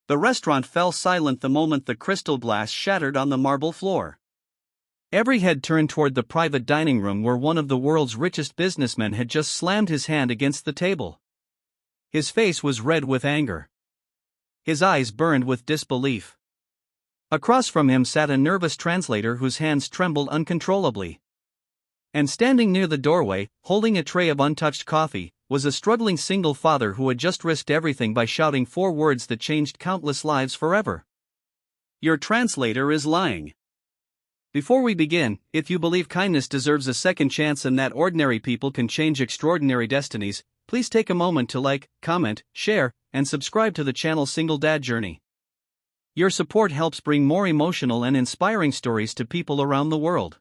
The restaurant fell silent the moment the crystal glass shattered on the marble floor. Every head turned toward the private dining room where one of the world's richest businessmen had just slammed his hand against the table. His face was red with anger. His eyes burned with disbelief. Across from him sat a nervous translator whose hands trembled uncontrollably. And standing near the doorway, holding a tray of untouched coffee, was a struggling single father who had just risked everything by shouting 4 words that changed countless lives forever. Your translator is lying. Before we begin, if you believe kindness deserves a second chance and that ordinary people can change extraordinary destinies, please take a moment to like, comment, share, and subscribe to the channel Single Dad Journey. Your support helps bring more emotional and inspiring stories to people around the world.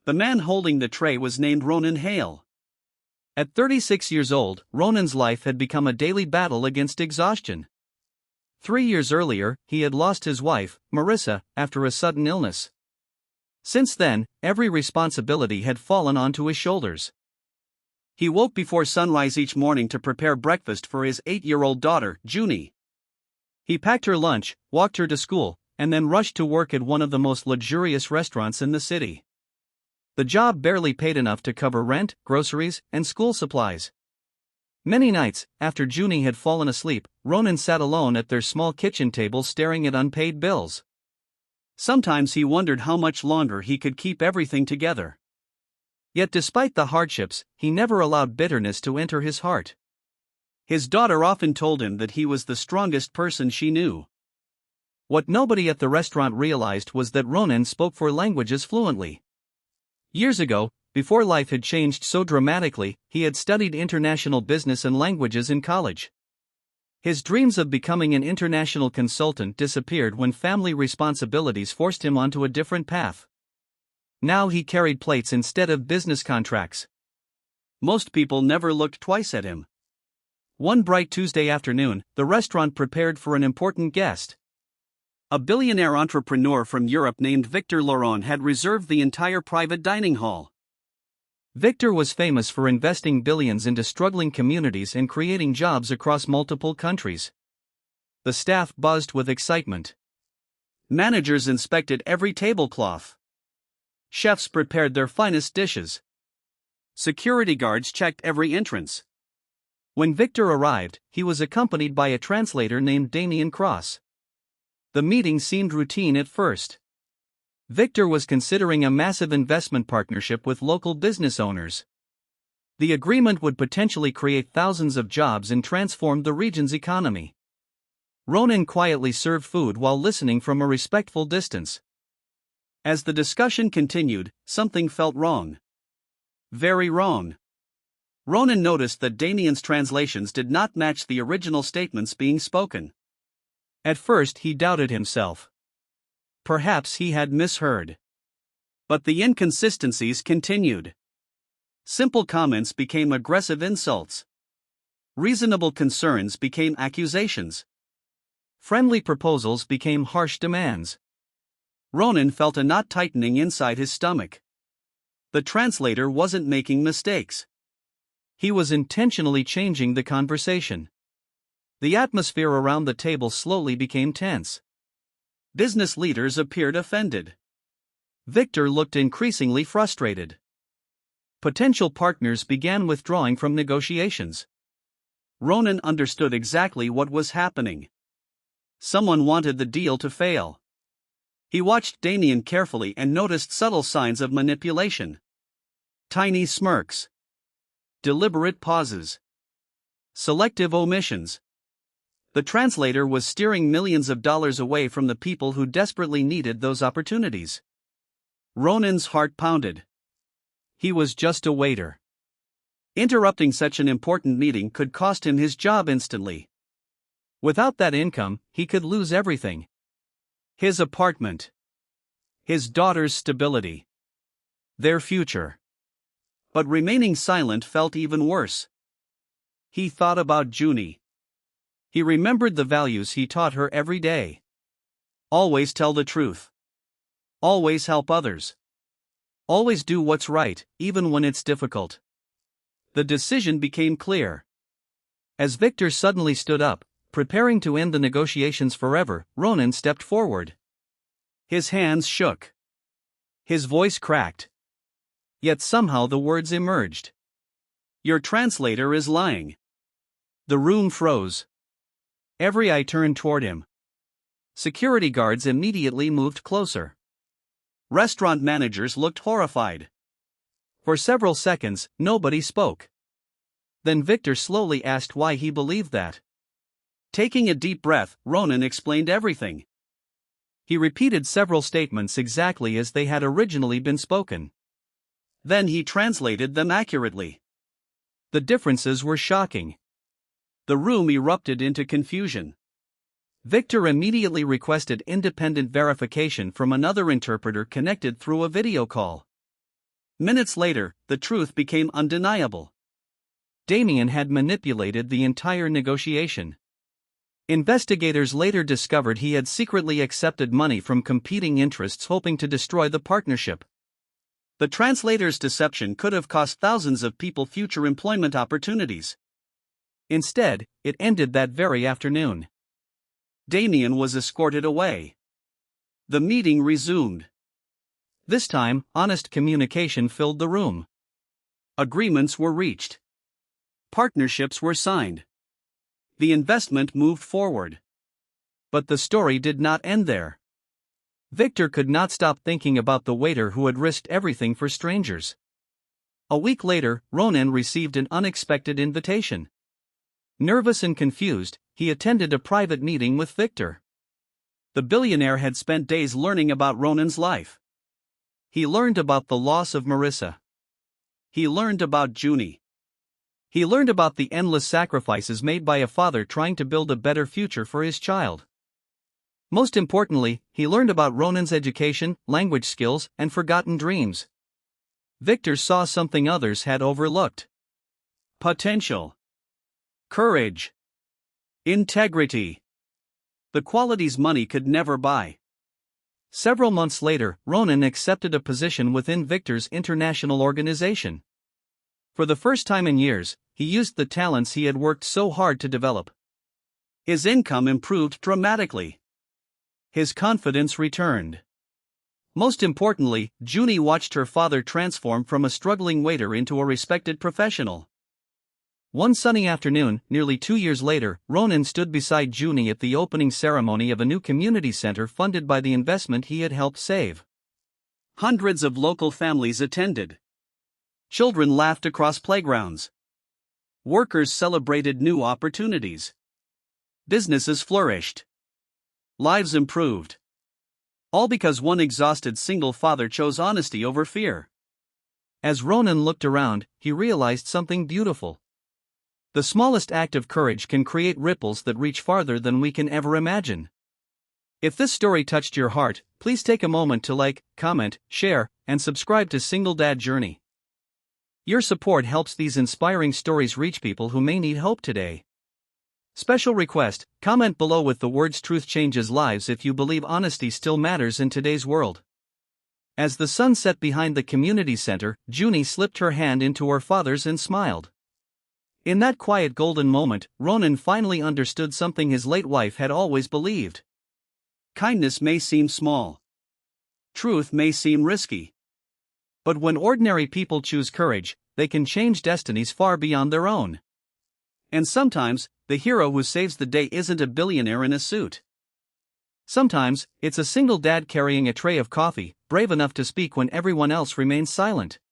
The man holding the tray was named Ronan Hale. At 36 years old, Ronan's life had become a daily battle against exhaustion. 3 years earlier, he had lost his wife, Marissa, after a sudden illness. Since then, every responsibility had fallen onto his shoulders. He woke before sunrise each morning to prepare breakfast for his 8-year-old daughter, Junie. He packed her lunch, walked her to school, and then rushed to work at one of the most luxurious restaurants in the city. The job barely paid enough to cover rent, groceries, and school supplies. Many nights, after Junie had fallen asleep, Ronan sat alone at their small kitchen table staring at unpaid bills. Sometimes he wondered how much longer he could keep everything together. Yet despite the hardships, he never allowed bitterness to enter his heart. His daughter often told him that he was the strongest person she knew. What nobody at the restaurant realized was that Ronan spoke 4 languages fluently. Years ago, before life had changed so dramatically, he had studied international business and languages in college. His dreams of becoming an international consultant disappeared when family responsibilities forced him onto a different path. Now he carried plates instead of business contracts. Most people never looked twice at him. One bright Tuesday afternoon, the restaurant prepared for an important guest. A billionaire entrepreneur from Europe named Victor Laurent had reserved the entire private dining hall. Victor was famous for investing billions into struggling communities and creating jobs across multiple countries. The staff buzzed with excitement. Managers inspected every tablecloth. Chefs prepared their finest dishes. Security guards checked every entrance. When Victor arrived, he was accompanied by a translator named Damien Cross. The meeting seemed routine at first. Victor was considering a massive investment partnership with local business owners. The agreement would potentially create thousands of jobs and transform the region's economy. Ronan quietly served food while listening from a respectful distance. As the discussion continued, something felt wrong. Very wrong. Ronan noticed that Damien's translations did not match the original statements being spoken. At first he doubted himself. Perhaps he had misheard. But the inconsistencies continued. Simple comments became aggressive insults. Reasonable concerns became accusations. Friendly proposals became harsh demands. Ronan felt a knot tightening inside his stomach. The translator wasn't making mistakes. He was intentionally changing the conversation. The atmosphere around the table slowly became tense. Business leaders appeared offended. Victor looked increasingly frustrated. Potential partners began withdrawing from negotiations. Ronan understood exactly what was happening. Someone wanted the deal to fail. He watched Damien carefully and noticed subtle signs of manipulation. Tiny smirks. Deliberate pauses. Selective omissions. The translator was steering millions of dollars away from the people who desperately needed those opportunities. Ronan's heart pounded. He was just a waiter. Interrupting such an important meeting could cost him his job instantly. Without that income, he could lose everything. His apartment. His daughter's stability. Their future. But remaining silent felt even worse. He thought about Junie. He remembered the values he taught her every day. Always tell the truth. Always help others. Always do what's right, even when it's difficult. The decision became clear. As Victor suddenly stood up, preparing to end the negotiations forever, Ronan stepped forward. His hands shook. His voice cracked. Yet somehow the words emerged. "Your translator is lying." The room froze. Every eye turned toward him. Security guards immediately moved closer. Restaurant managers looked horrified. For several seconds, nobody spoke. Then Victor slowly asked why he believed that. Taking a deep breath, Ronan explained everything. He repeated several statements exactly as they had originally been spoken. Then he translated them accurately. The differences were shocking. The room erupted into confusion. Victor immediately requested independent verification from another interpreter connected through a video call. Minutes later, the truth became undeniable. Damien had manipulated the entire negotiation. Investigators later discovered he had secretly accepted money from competing interests hoping to destroy the partnership. The translator's deception could have cost thousands of people future employment opportunities. Instead, it ended that very afternoon. Damien was escorted away. The meeting resumed. This time, honest communication filled the room. Agreements were reached. Partnerships were signed. The investment moved forward. But the story did not end there. Victor could not stop thinking about the waiter who had risked everything for strangers. A week later, Ronan received an unexpected invitation. Nervous and confused, he attended a private meeting with Victor. The billionaire had spent days learning about Ronan's life. He learned about the loss of Marissa. He learned about Junie. He learned about the endless sacrifices made by a father trying to build a better future for his child. Most importantly, he learned about Ronan's education, language skills, and forgotten dreams. Victor saw something others had overlooked. Potential. Courage. Integrity. The qualities money could never buy. Several months later, Ronan accepted a position within Victor's international organization. For the first time in years, he used the talents he had worked so hard to develop. His income improved dramatically. His confidence returned. Most importantly, Junie watched her father transform from a struggling waiter into a respected professional. One sunny afternoon, nearly 2 years later, Ronan stood beside Junie at the opening ceremony of a new community center funded by the investment he had helped save. Hundreds of local families attended. Children laughed across playgrounds. Workers celebrated new opportunities. Businesses flourished. Lives improved. All because one exhausted single father chose honesty over fear. As Ronan looked around, he realized something beautiful. The smallest act of courage can create ripples that reach farther than we can ever imagine. If this story touched your heart, please take a moment to like, comment, share, and subscribe to Single Dad Journey. Your support helps these inspiring stories reach people who may need hope today. Special request: comment below with the words "Truth changes lives" if you believe honesty still matters in today's world. As the sun set behind the community center, Junie slipped her hand into her father's and smiled. In that quiet golden moment, Ronan finally understood something his late wife had always believed. Kindness may seem small. Truth may seem risky. But when ordinary people choose courage, they can change destinies far beyond their own. And sometimes, the hero who saves the day isn't a billionaire in a suit. Sometimes, it's a single dad carrying a tray of coffee, brave enough to speak when everyone else remains silent.